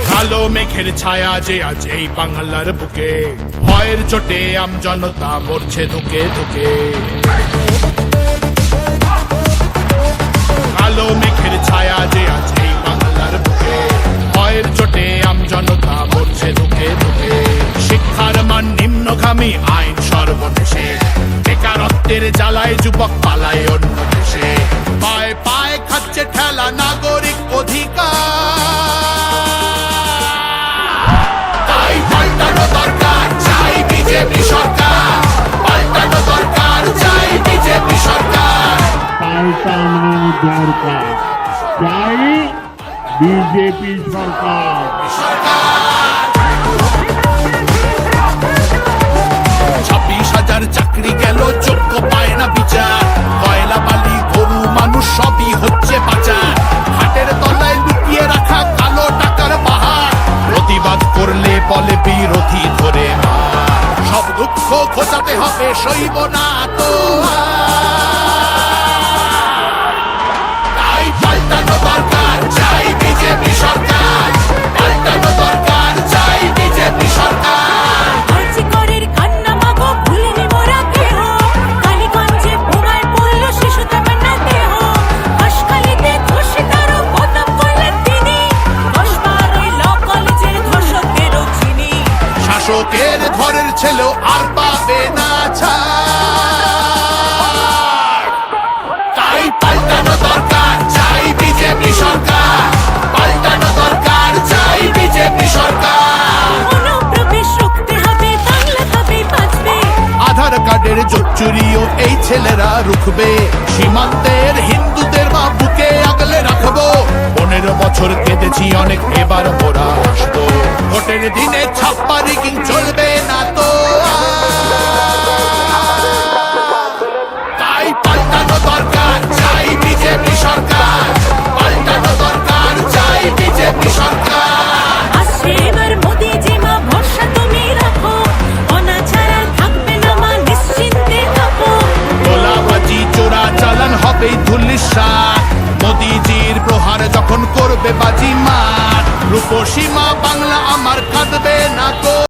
কালো মেঘের ছায়া যে আজ এই বাংলার বুকে, ভয়ের চোটে আমজনতা মরছে ধুকে ধুকে। কালো মেঘের ছায়া যে আজ এই বাংলার বুকে, ভয়ের চোটে আমজনতা মরছে ধুকে ধুকে। শিক্ষার মান নিম্নগামী, আইন সর্বনেশে, বেকারত্বের জ্বালায় যুবক পালায় অন্য দেশে। পায়ে পায়ে খাচ্ছে ঠেলা নাগরিক অধিকার, তাই পাল্টানো দরকার, চাই বিজেপি সরকার। পাল্টানো দরকার, চাই বিজেপি সরকার। পাল্টানো দরকার, চাই বিজেপি সরকার। 26,000 চাকরি গেল, যোগ্য পায় না বিচার। কয়লা বালি গরু মানুষ সবই হচ্ছে পাচার। হাটের তলায় লুকিয়ে রাখা কালো টাকার পাহাড়, প্রতিবাদ করলে বলে বিরোধী ধরে মার। সব দুঃখ ঘোচাতে হবে, সইব না তো তাই পাল্টানো দরকার, চাই বিজেপি সরকার। পাল্টানো দরকার, চাই বিজেপি সরকার। শাসকের ঘরের ছেলেও আর পাবে না ছাড়, তাই পাল্টানো দরকার, চাই বিজেপি সরকার। পাল্টানো দরকার, চাই বিজেপি সরকার। আধার কার্ডের জোট চুরিও এই ছেলেরা রুখবে। সীমান্তের হিন্দুদের মা বুকে আগলে রাখবো। 15 বছর কেঁদেছি অনেক, এবার মোরা আসবো। ভোটের দিনে ছাপ্পা রিগিং চলবে না তো, তাই পাল্টানো দরকার, চাই বিজেপি সরকার। পাল্টানো দরকার, চাই বিজেপি সরকার। গোলাবাজি চোরা চালান হবেই ধুলিস্যাৎ। মোদিজির প্রহার যখন করবে বাজি মার, রূপসীমা বাংলা আমার কাঁদবে না তো।